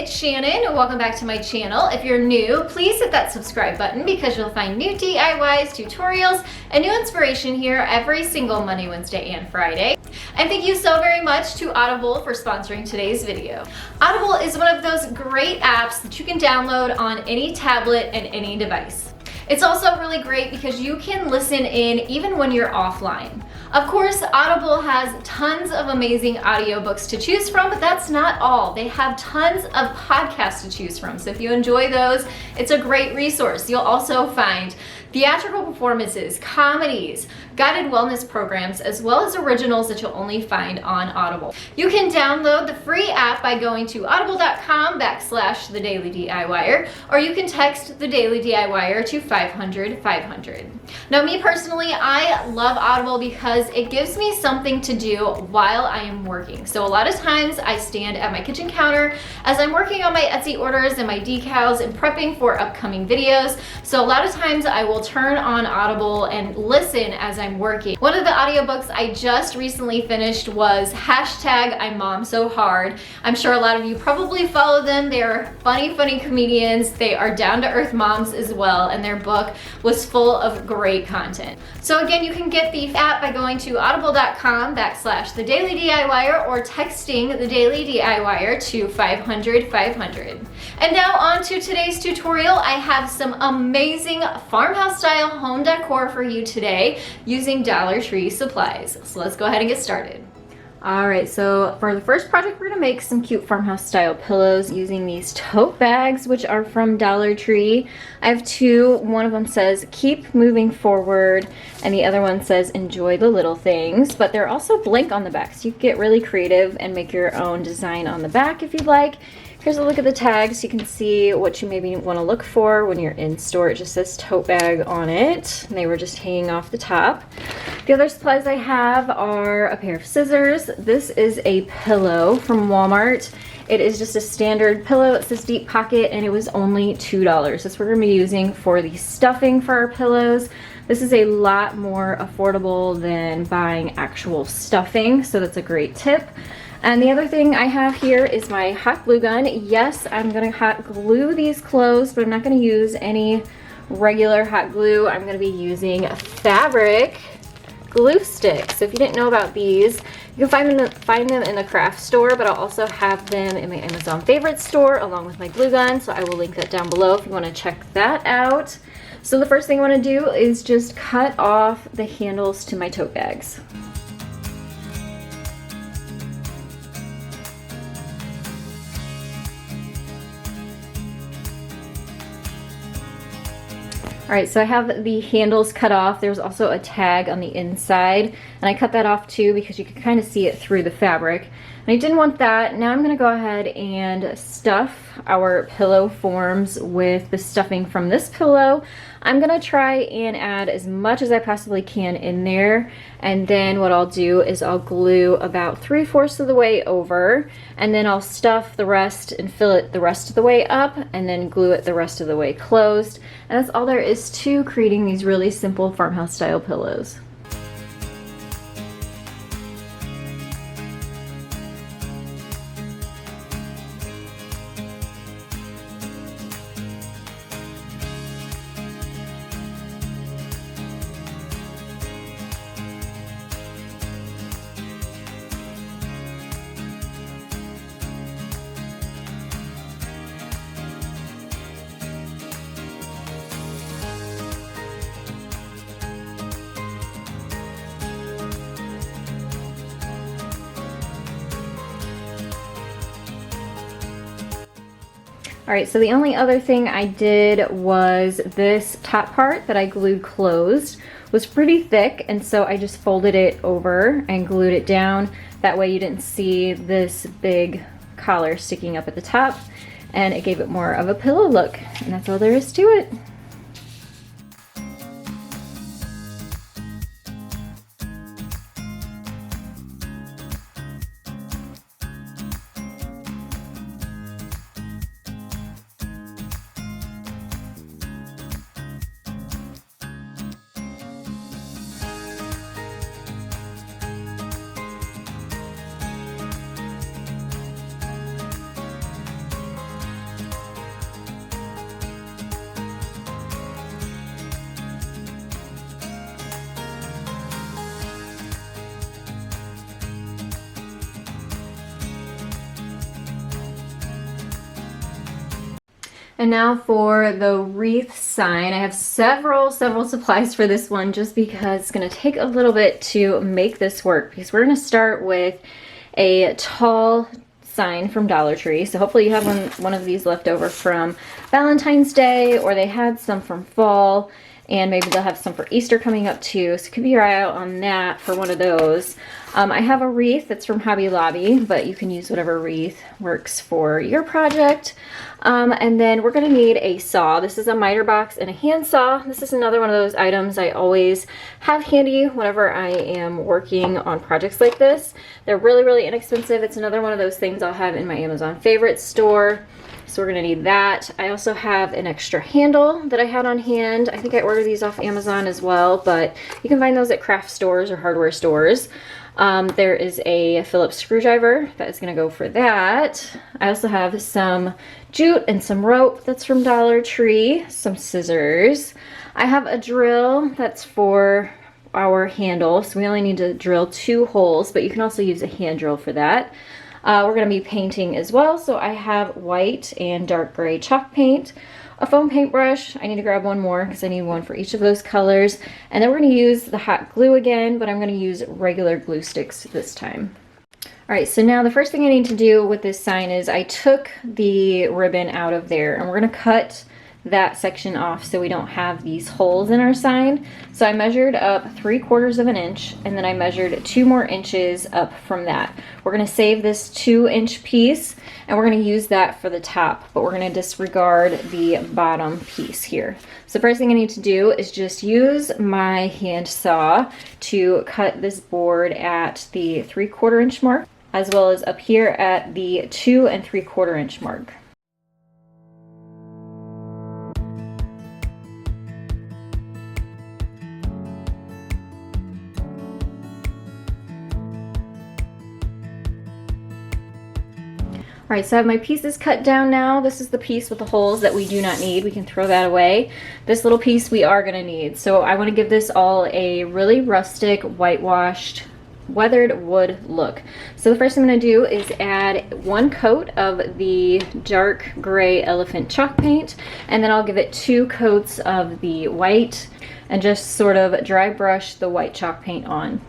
it's Shannon. Welcome back to my channel. If you're new, please hit that subscribe button because you'll find new DIYs, tutorials, and new inspiration here every single Monday, Wednesday, and Friday. And thank you so very much to Audible for sponsoring today's video. Audible is one of those great apps that you can download on any tablet and any device. It's also really great because you can listen in even when you're offline. Of course, Audible has tons of amazing audiobooks to choose from, but that's not all. They have tons of podcasts to choose from. So if you enjoy those, it's a great resource. You'll also find theatrical performances, comedies, guided wellness programs, as well as originals that you'll only find on Audible. You can download the free app by going to audible.com/TheDailyDIYer, or you can text TheDailyDIYer to 500-500. Now, me personally, I love Audible because it gives me something to do while I am working. So a lot of times I stand at my kitchen counter as I'm working on my Etsy orders and my decals and prepping for upcoming videos. So a lot of times I will turn on Audible and listen as I'm working. One of the audiobooks I just recently finished was #IMomSoHard. I'm sure a lot of you probably follow them. They're funny comedians. They are down-to-earth moms as well, and their book was full of great content. So again, you can get the app by going to audible.com/TheDailyDIYer or texting TheDailyDIYer to 500-500. And now on to today's tutorial. I have some amazing farmhouse style home decor for you today using Dollar Tree supplies. So let's go ahead and get started. Alright, so for the first project, we're gonna make some cute farmhouse style pillows using these tote bags, which are from Dollar Tree. I have two. One of them says keep moving forward and the other one says enjoy the little things, but they're also blank on the back, so you can get really creative and make your own design on the back if you'd like. Here's a look at the tags. You can see what you maybe want to look for when you're in store. It just says tote bag on it. And they were just hanging off the top. The other supplies I have are a pair of scissors. This is a pillow from Walmart. It is just a standard pillow. It says deep pocket and it was only $2. That's what we're going to be using for the stuffing for our pillows. This is a lot more affordable than buying actual stuffing, so that's a great tip. And the other thing I have here is my hot glue gun. Yes, I'm gonna hot glue these clothes, but I'm not gonna use any regular hot glue. I'm gonna be using fabric glue sticks. So if you didn't know about these, you can find them in the craft store, but I'll also have them in my Amazon favorites store along with my glue gun. So I will link that down below if you wanna check that out. So the first thing I wanna do is just cut off the handles to my tote bags. All right, so I have the handles cut off. There's also a tag on the inside, and I cut that off too because you can kind of see it through the fabric. And I didn't want that. Now I'm gonna go ahead and stuff our pillow forms with the stuffing from this pillow. I'm gonna try and add as much as I possibly can in there, and then what I'll do is I'll glue about 3/4 of the way over, and then I'll stuff the rest and fill it the rest of the way up, and then glue it the rest of the way closed. And that's all there is to creating these really simple farmhouse style pillows. All right, so the only other thing I did was this top part that I glued closed was pretty thick, and so I just folded it over and glued it down. That way you didn't see this big collar sticking up at the top, and it gave it more of a pillow look, and that's all there is to it. And now for the wreath sign. I have several supplies for this one just because it's gonna take a little bit to make this work, because we're gonna start with a tall sign from Dollar Tree. So hopefully you have one of these left over from Valentine's Day, or they had some from fall, and maybe they'll have some for Easter coming up too. So keep your eye out on that for one of those. I have a wreath that's from Hobby Lobby, but you can use whatever wreath works for your project. And then we're gonna need a saw. This is a miter box and a hand saw. This is another one of those items I always have handy whenever I am working on projects like this. They're really inexpensive. It's another one of those things I'll have in my Amazon favorites store. So we're gonna need that. I also have an extra handle that I had on hand. I think I ordered these off Amazon as well, but you can find those at craft stores or hardware stores. There is a Phillips screwdriver that is gonna go for that. I also have some jute and some rope that's from Dollar Tree, some scissors. I have a drill that's for our handle, so we only need to drill 2 holes, but you can also use a hand drill for that. We're going to be painting as well, so I have white and dark gray chalk paint, a foam paintbrush. I need to grab one more because I need one for each of those colors, and then we're going to use the hot glue again, but I'm going to use regular glue sticks this time. Alright, so now the first thing I need to do with this sign is I took the ribbon out of there, and we're going to cut that section off so we don't have these holes in our sign. So I measured up 3/4 of an inch, and then I measured 2 more inches up from that. We're going to save this 2-inch piece, and we're going to use that for the top, but we're going to disregard the bottom piece here. So the first thing I need to do is just use my hand saw to cut this board at the 3/4 inch mark, as well as up here at the 2 3/4 inch mark. All right, so I have my pieces cut down now. This is the piece with the holes that we do not need. We can throw that away. This little piece we are gonna need. So I wanna give this all a really rustic, whitewashed, weathered wood look. So the first thing I'm gonna do is add 1 coat of the dark gray elephant chalk paint, and then I'll give it 2 coats of the white and just sort of dry brush the white chalk paint on.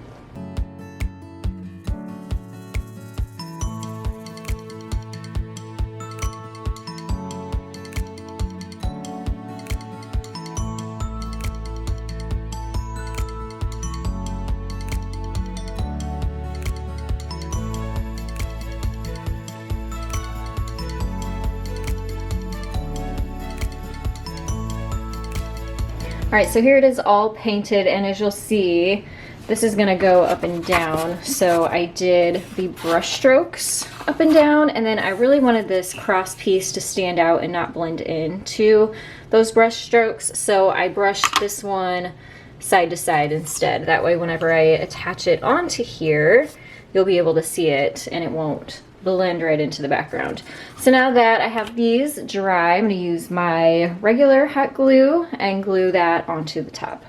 All right, so here it is all painted, and as you'll see, this is gonna go up and down. So I did the brush strokes up and down, and then I really wanted this cross piece to stand out and not blend into those brush strokes. So I brushed this one side to side instead. That way, whenever I attach it onto here, you'll be able to see it and it won't blend right into the background. So now that I have these dry, I'm going to use my regular hot glue and glue that onto the top.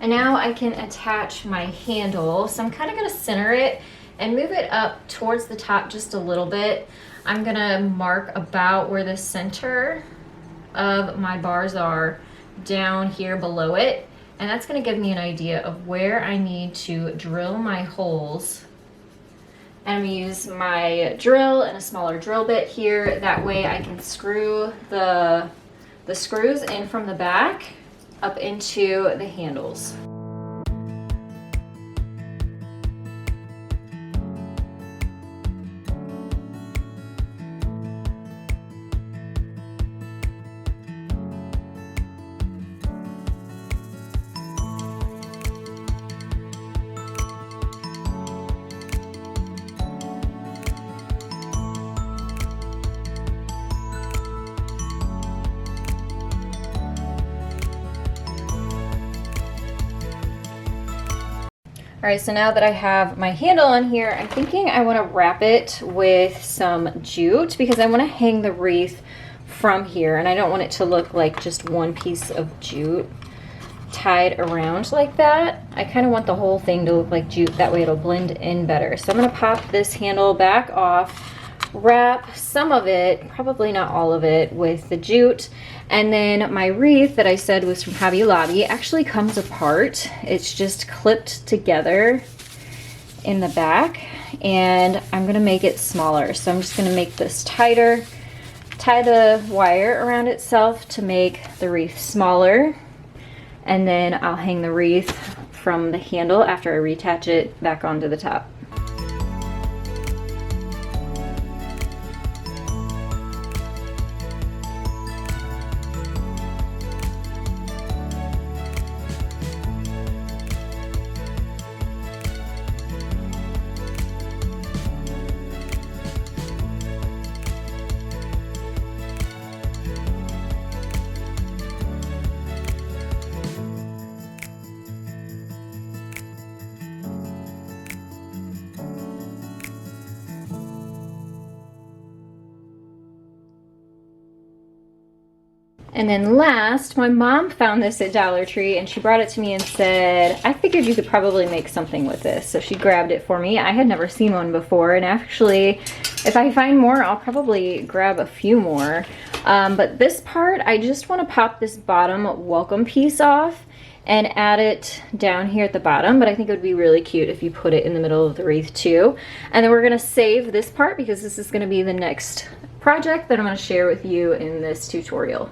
And now I can attach my handle. So I'm kind of going to center it and move it up towards the top just a little bit. I'm gonna mark about where the center of my bars are down here below it, and that's gonna give me an idea of where I need to drill my holes. And I'm gonna use my drill and a smaller drill bit here. That way I can screw the screws in from the back up into the handles. All right, so now that I have my handle on here, I'm thinking I want to wrap it with some jute because I want to hang the wreath from here, and I don't want it to look like just one piece of jute tied around like that. I kind of want the whole thing to look like jute, that way it'll blend in better. So I'm going to pop this handle back off, wrap some of it, probably not all of it, with the jute, and then my wreath that I said was from Hobby Lobby actually comes apart. It's just clipped together in the back, and I'm going to make it smaller. So I'm just going to make this tighter, tie the wire around itself to make the wreath smaller, and then I'll hang the wreath from the handle after I reattach it back onto the top. And then last, my mom found this at Dollar Tree and she brought it to me and said, I figured you could probably make something with this. So she grabbed it for me. I had never seen one before, and actually, if I find more, I'll probably grab a few more. But this part, I just want to pop this bottom welcome piece off and add it down here at the bottom, but I think it would be really cute if you put it in the middle of the wreath too. And then we're gonna save this part because this is gonna be the next project that I'm gonna share with you in this tutorial.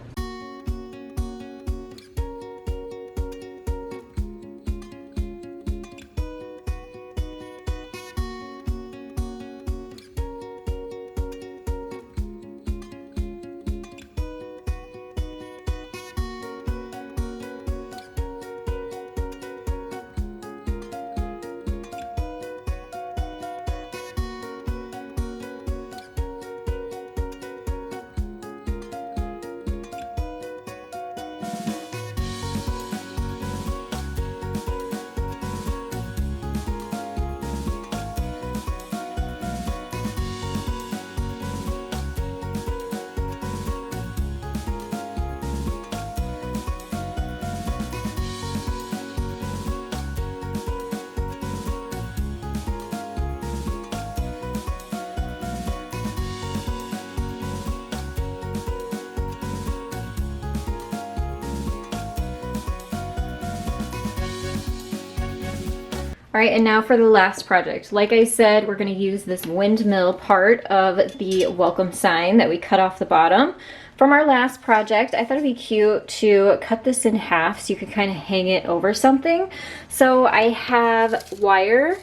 All right, and now for the last project. Like I said, we're gonna use this windmill part of the welcome sign that we cut off the bottom from our last project. I thought it'd be cute to cut this in half so you could kind of hang it over something. So I have wire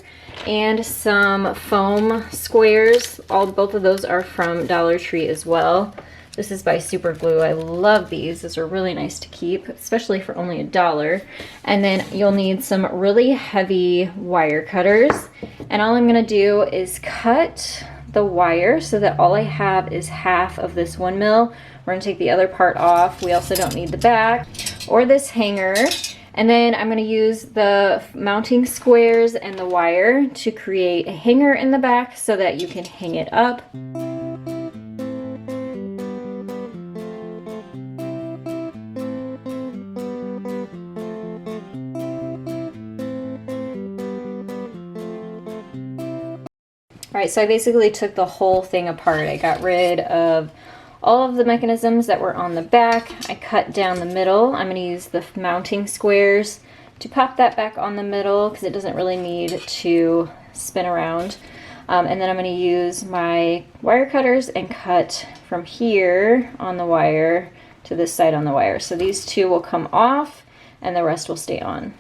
and some foam squares. Both of those are from Dollar Tree as well. This is by Super Glue. I love these. These are really nice to keep, especially for only $1. And then you'll need some really heavy wire cutters. And all I'm gonna do is cut the wire so that all I have is half of this windmill. We're gonna take the other part off. We also don't need the back or this hanger. And then I'm gonna use the mounting squares and the wire to create a hanger in the back so that you can hang it up. All right, so I basically took the whole thing apart. I got rid of all of the mechanisms that were on the back. I cut down the middle. I'm gonna use the mounting squares to pop that back on the middle because it doesn't really need to spin around. And then I'm gonna use my wire cutters and cut from here on the wire to this side on the wire. So these two will come off and the rest will stay on.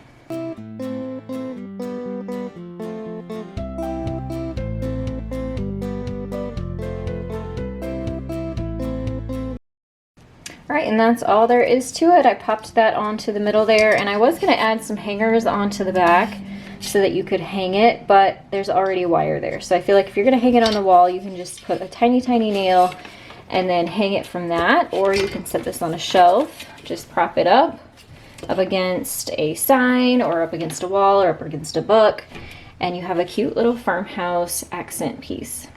All right, and that's all there is to it. I popped that onto the middle there, and I was gonna add some hangers onto the back so that you could hang it, but there's already wire there. So I feel like if you're gonna hang it on the wall, you can just put a tiny, tiny nail and then hang it from that, or you can set this on a shelf, just prop it up against a sign or up against a wall or up against a book, and you have a cute little farmhouse accent piece.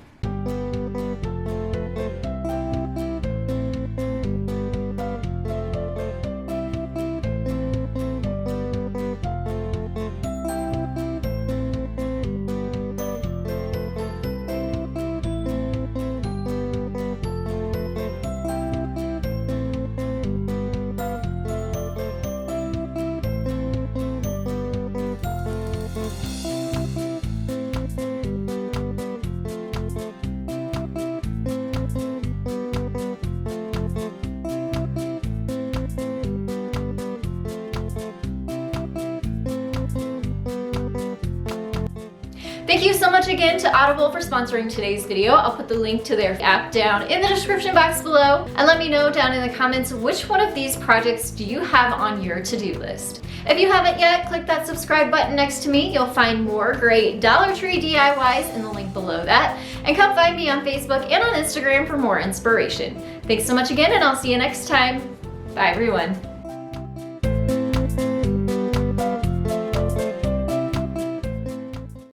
Thank you so much again to Audible for sponsoring today's video. I'll put the link to their app down in the description box below, and let me know down in the comments which one of these projects do you have on your to-do list. If you haven't yet, click that subscribe button next to me. You'll find more great Dollar Tree DIYs in the link below that. And come find me on Facebook and on Instagram for more inspiration. Thanks so much again, and I'll see you next time. Bye everyone.